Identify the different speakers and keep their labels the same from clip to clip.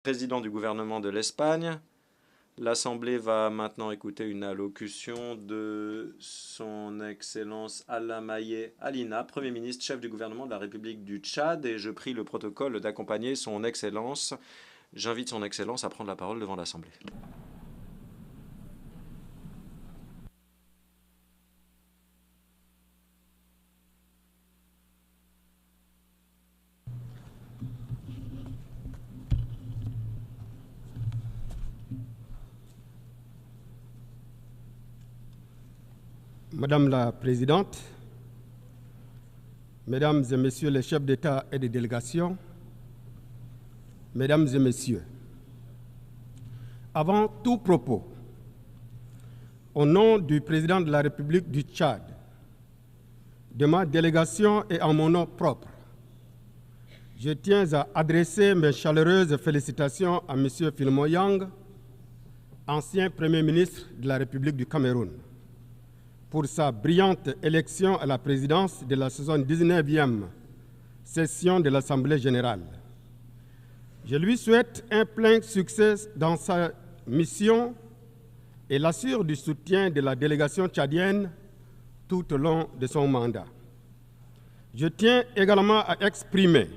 Speaker 1: Président du gouvernement de l'Espagne. L'Assemblée va maintenant écouter une allocution de son Excellence Allamaye Alina, Premier ministre, chef du gouvernement de la République du Tchad, et je prie le protocole d'accompagner son Excellence. J'invite son Excellence à prendre la parole devant l'Assemblée.
Speaker 2: Madame la Présidente, Mesdames et Messieurs les chefs d'État et de délégation, Mesdames et Messieurs, avant tout propos, au nom du Président de la République du Tchad, de ma délégation et en mon nom propre, je tiens à adresser mes chaleureuses félicitations à M. Filmo Yang, ancien Premier ministre de la République du Cameroun, pour sa brillante élection à la présidence de la 79e session de l'Assemblée générale. Je lui souhaite un plein succès dans sa mission et l'assure du soutien de la délégation tchadienne tout au long de son mandat. Je tiens également à exprimer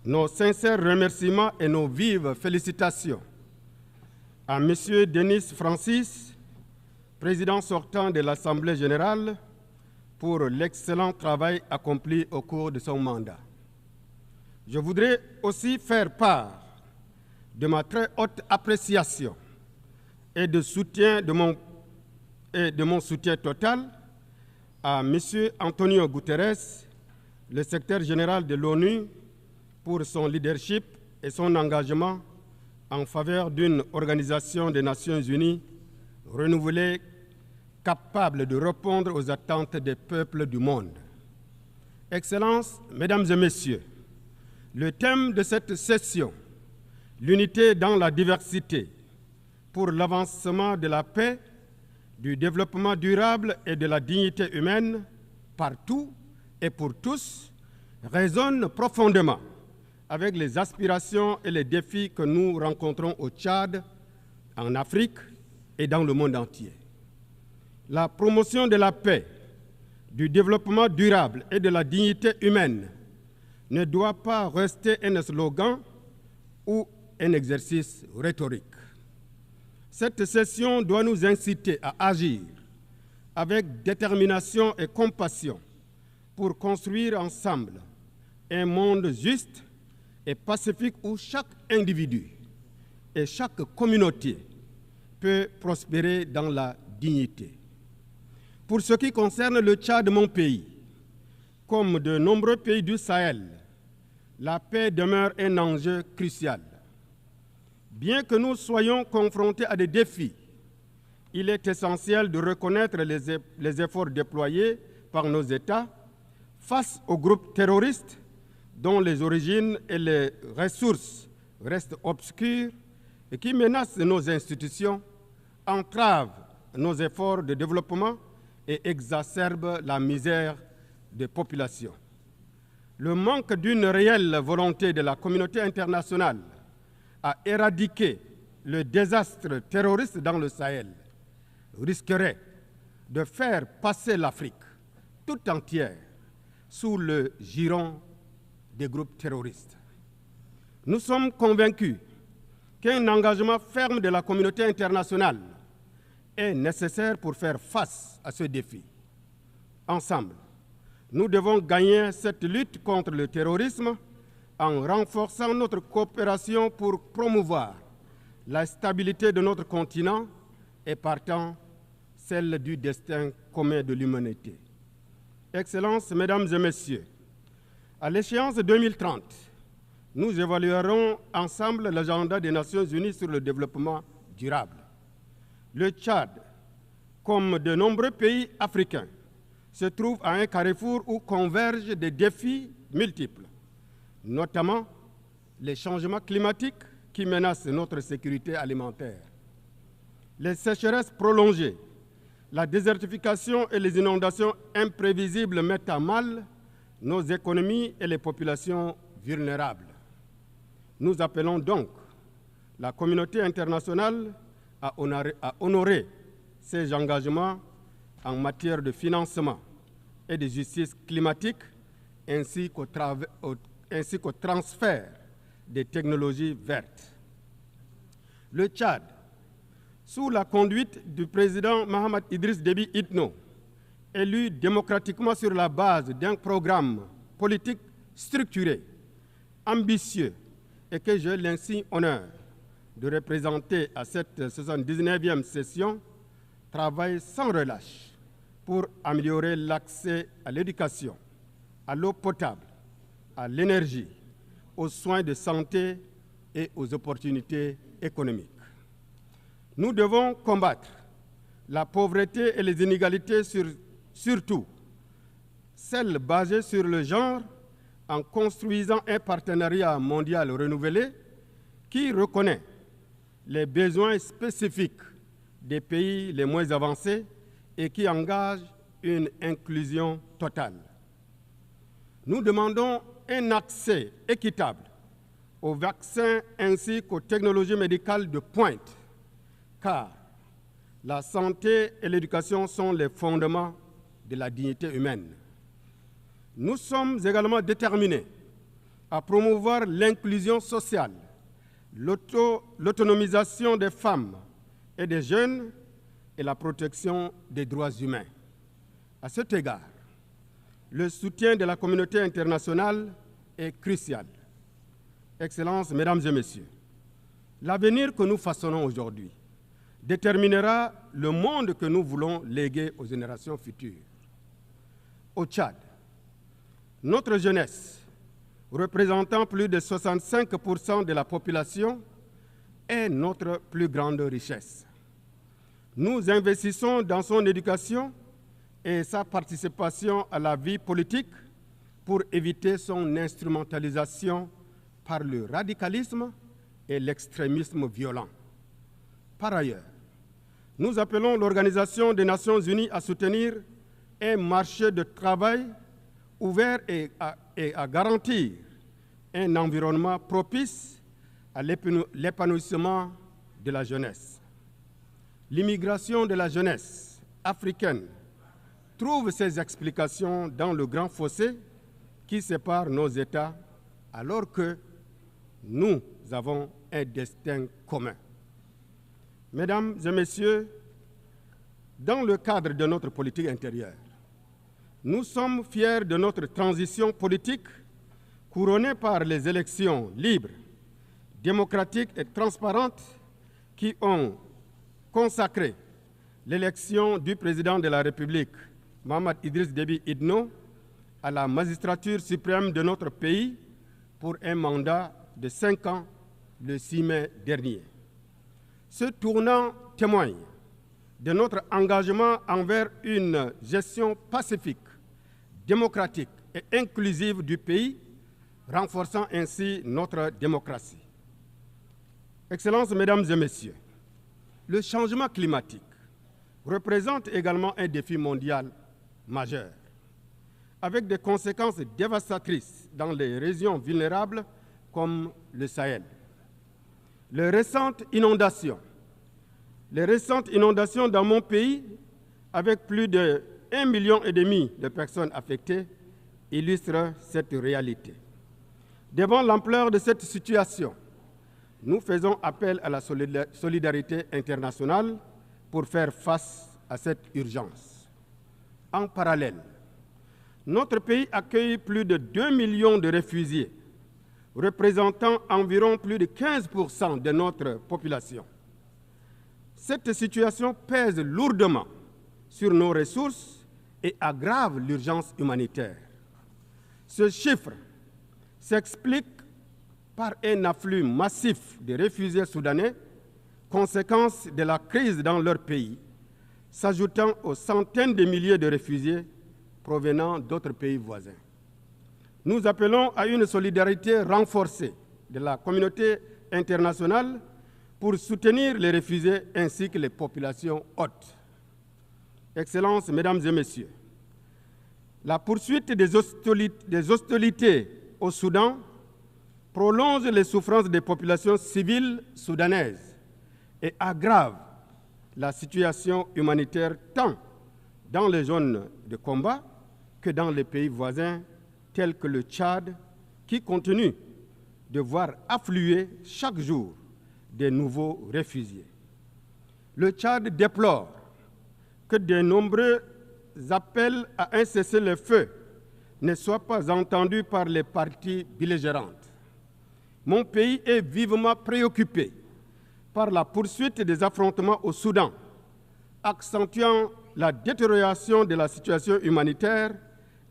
Speaker 2: nos sincères remerciements et nos vives félicitations à M. Denis Francis, président sortant de l'Assemblée générale, pour l'excellent travail accompli au cours de son mandat. Je voudrais aussi faire part de ma très haute appréciation et de mon soutien total à M. Antonio Guterres, le secrétaire général de l'ONU, pour son leadership et son engagement en faveur d'une organisation des Nations unies renouvelée, capable de répondre aux attentes des peuples du monde. Excellences, Mesdames et Messieurs, le thème de cette session, l'unité dans la diversité, pour l'avancement de la paix, du développement durable et de la dignité humaine, partout et pour tous, résonne profondément avec les aspirations et les défis que nous rencontrons au Tchad, en Afrique et dans le monde entier. La promotion de la paix, du développement durable et de la dignité humaine ne doit pas rester un slogan ou un exercice rhétorique. Cette session doit nous inciter à agir avec détermination et compassion pour construire ensemble un monde juste et pacifique où chaque individu et chaque communauté peut prospérer dans la dignité. Pour ce qui concerne le Tchad, mon pays, comme de nombreux pays du Sahel, la paix demeure un enjeu crucial. Bien que nous soyons confrontés à des défis, il est essentiel de reconnaître les efforts déployés par nos États face aux groupes terroristes dont les origines et les ressources restent obscures et qui menacent nos institutions, entravent nos efforts de développement et exacerbe la misère des populations. Le manque d'une réelle volonté de la communauté internationale à éradiquer le désastre terroriste dans le Sahel risquerait de faire passer l'Afrique tout entière sous le giron des groupes terroristes. Nous sommes convaincus qu'un engagement ferme de la communauté internationale est nécessaire pour faire face à ce défi. Ensemble, nous devons gagner cette lutte contre le terrorisme en renforçant notre coopération pour promouvoir la stabilité de notre continent et partant celle du destin commun de l'humanité. Excellences, Mesdames et Messieurs, à l'échéance de 2030, nous évaluerons ensemble l'agenda des Nations unies sur le développement durable. Le Tchad, comme de nombreux pays africains, se trouve à un carrefour où convergent des défis multiples, notamment les changements climatiques qui menacent notre sécurité alimentaire, les sécheresses prolongées, la désertification et les inondations imprévisibles mettent à mal nos économies et les populations vulnérables. Nous appelons donc la communauté internationale à honorer ses engagements en matière de financement et de justice climatique, ainsi qu'au transfert des technologies vertes. Le Tchad, sous la conduite du président Mahamat Idriss Déby Itno, élu démocratiquement sur la base d'un programme politique structuré, ambitieux, et que j'ai l'insigne honneur de représenter à cette 79e session, travaille sans relâche pour améliorer l'accès à l'éducation, à l'eau potable, à l'énergie, aux soins de santé et aux opportunités économiques. Nous devons combattre la pauvreté et les inégalités, surtout celles basées sur le genre, en construisant un partenariat mondial renouvelé qui reconnaît les besoins spécifiques des pays les moins avancés et qui engage une inclusion totale. Nous demandons un accès équitable aux vaccins ainsi qu'aux technologies médicales de pointe, car la santé et l'éducation sont les fondements de la dignité humaine. Nous sommes également déterminés à promouvoir l'inclusion sociale, l'autonomisation des femmes et des jeunes et la protection des droits humains. À cet égard, le soutien de la communauté internationale est crucial. Excellences, Mesdames et Messieurs, l'avenir que nous façonnons aujourd'hui déterminera le monde que nous voulons léguer aux générations futures. Au Tchad, notre jeunesse, représentant plus de 65% de la population, est notre plus grande richesse. Nous investissons dans son éducation et sa participation à la vie politique pour éviter son instrumentalisation par le radicalisme et l'extrémisme violent. Par ailleurs, nous appelons l'Organisation des Nations Unies à soutenir un marché de travail ouvert et à garantir un environnement propice à l'épanouissement de la jeunesse. L'immigration de la jeunesse africaine trouve ses explications dans le grand fossé qui sépare nos États, alors que nous avons un destin commun. Mesdames et Messieurs, dans le cadre de notre politique intérieure, nous sommes fiers de notre transition politique couronnée par les élections libres, démocratiques et transparentes qui ont consacré l'élection du président de la République, Mahamat Idriss Déby Itno, à la magistrature suprême de notre pays pour un mandat de 5 ans le 6 mai dernier. Ce tournant témoigne de notre engagement envers une gestion pacifique, démocratique et inclusive du pays, renforçant ainsi notre démocratie. Excellences, Mesdames et Messieurs, le changement climatique représente également un défi mondial majeur, avec des conséquences dévastatrices dans les régions vulnérables comme le Sahel. Les récentes inondations dans mon pays, avec plus de 1,5 million de personnes affectées, illustrent cette réalité. Devant l'ampleur de cette situation, nous faisons appel à la solidarité internationale pour faire face à cette urgence. En parallèle, notre pays accueille plus de 2 millions de réfugiés, représentant environ plus de 15% de notre population. Cette situation pèse lourdement sur nos ressources et aggrave l'urgence humanitaire. Ce chiffre s'explique par un afflux massif de réfugiés soudanais, conséquence de la crise dans leur pays, s'ajoutant aux centaines de milliers de réfugiés provenant d'autres pays voisins. Nous appelons à une solidarité renforcée de la communauté internationale pour soutenir les réfugiés ainsi que les populations hôtes. Excellences, Mesdames et Messieurs, la poursuite des hostilités au Soudan prolonge les souffrances des populations civiles soudanaises et aggrave la situation humanitaire tant dans les zones de combat que dans les pays voisins tels que le Tchad, qui continue de voir affluer chaque jour des nouveaux réfugiés. Le Tchad déplore que de nombreux appels à un cessez-le-feu ne soient pas entendus par les parties belligérantes. Mon pays est vivement préoccupé par la poursuite des affrontements au Soudan, accentuant la détérioration de la situation humanitaire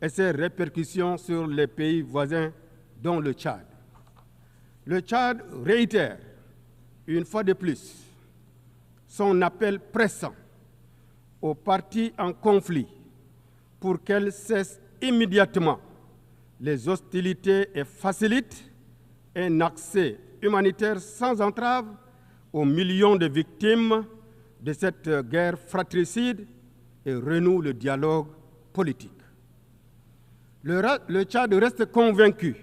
Speaker 2: et ses répercussions sur les pays voisins, dont le Tchad. Le Tchad réitère, une fois de plus, son appel pressant aux parties en conflit pour qu'elles cessent immédiatement les hostilités et facilitent un accès humanitaire sans entrave aux millions de victimes de cette guerre fratricide et renoue le dialogue politique. Le Tchad reste convaincu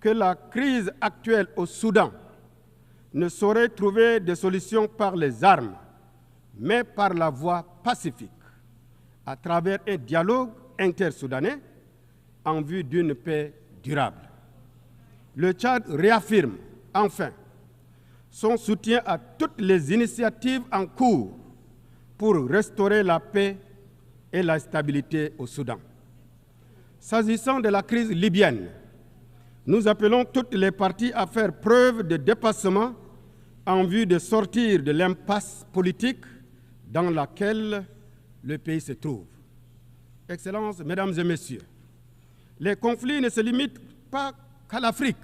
Speaker 2: que la crise actuelle au Soudan ne saurait trouver de solution par les armes, mais par la voie pacifique, à travers un dialogue intersoudanais en vue d'une paix durable. Le Tchad réaffirme, enfin, son soutien à toutes les initiatives en cours pour restaurer la paix et la stabilité au Soudan. S'agissant de la crise libyenne, nous appelons toutes les parties à faire preuve de dépassement en vue de sortir de l'impasse politique dans laquelle le pays se trouve. Excellences, Mesdames et Messieurs, les conflits ne se limitent pas qu'à l'Afrique.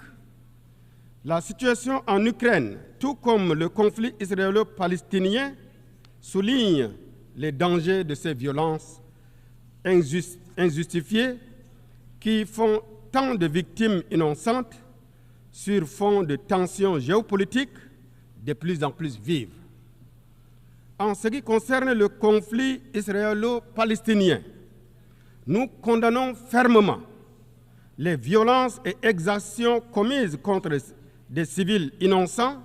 Speaker 2: La situation en Ukraine, tout comme le conflit israélo-palestinien, souligne les dangers de ces violences injustifiées qui font tant de victimes innocentes sur fond de tensions géopolitiques de plus en plus vives. En ce qui concerne le conflit israélo-palestinien, nous condamnons fermement les violences et exactions commises contre des civils innocents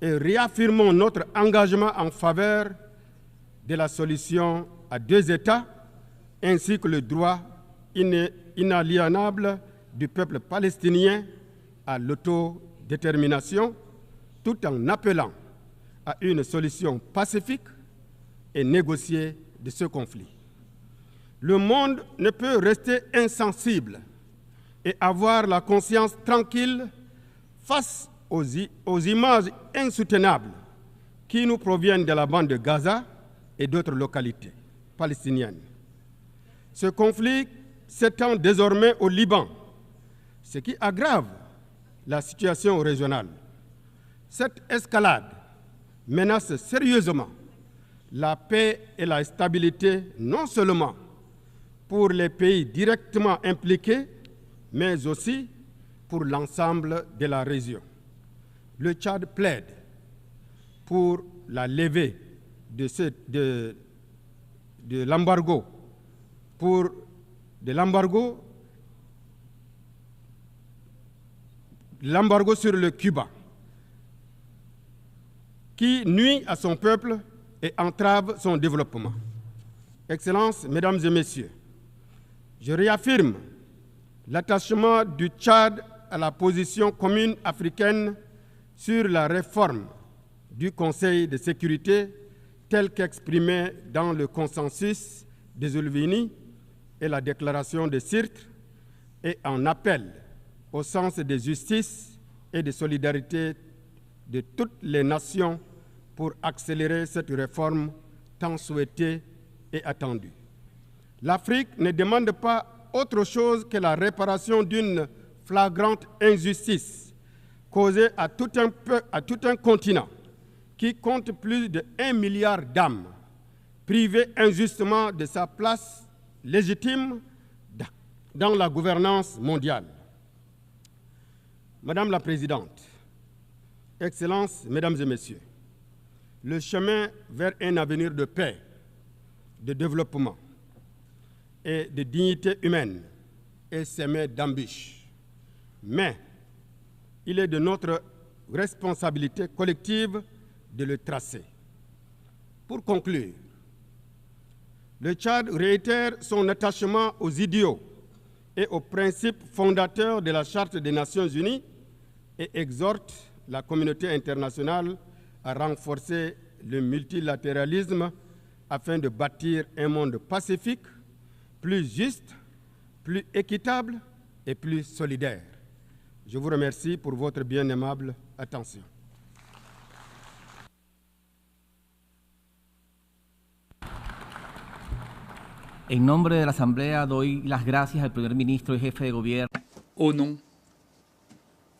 Speaker 2: et réaffirmons notre engagement en faveur de la solution à deux États ainsi que le droit inaliénable du peuple palestinien à l'autodétermination, tout en appelant à une solution pacifique et négociée de ce conflit. Le monde ne peut rester insensible et avoir la conscience tranquille face aux images insoutenables qui nous proviennent de la bande de Gaza et d'autres localités palestiniennes. Ce conflit s'étend désormais au Liban, ce qui aggrave la situation régionale. Cette escalade menace sérieusement la paix et la stabilité non seulement pour les pays directement impliqués, mais aussi pour l'ensemble de la région. Le Tchad plaide pour la levée de l'embargo sur le Cuba, qui nuit à son peuple et entrave son développement. Excellences, Mesdames et Messieurs, je réaffirme l'attachement du Tchad à la position commune africaine sur la réforme du Conseil de sécurité telle qu'exprimée dans le consensus des Ulvini et la déclaration de Sirte et en appel au sens de justice et de solidarité de toutes les nations pour accélérer cette réforme tant souhaitée et attendue. L'Afrique ne demande pas autre chose que la réparation d'une flagrante injustice causée à tout un continent qui compte plus de 1 milliard d'âmes, privées injustement de sa place légitime dans la gouvernance mondiale. Madame la Présidente, Excellences, Mesdames et Messieurs, le chemin vers un avenir de paix, de développement et de dignité humaine est semé d'embûches. Mais il est de notre responsabilité collective de le tracer. Pour conclure, le Tchad réitère son attachement aux idéaux et aux principes fondateurs de la Charte des Nations Unies et exhorte la communauté internationale à renforcer le multilatéralisme afin de bâtir un monde pacifique, plus juste, plus équitable et plus solidaire. Je vous remercie pour votre bien aimable attention.
Speaker 3: En nombre de la Asamblea doy las gracias al primer ministro y jefe de gobierno.
Speaker 4: Au nom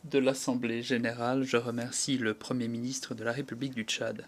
Speaker 4: de l'Assemblée générale, je remercie le Premier ministre de la République du Tchad.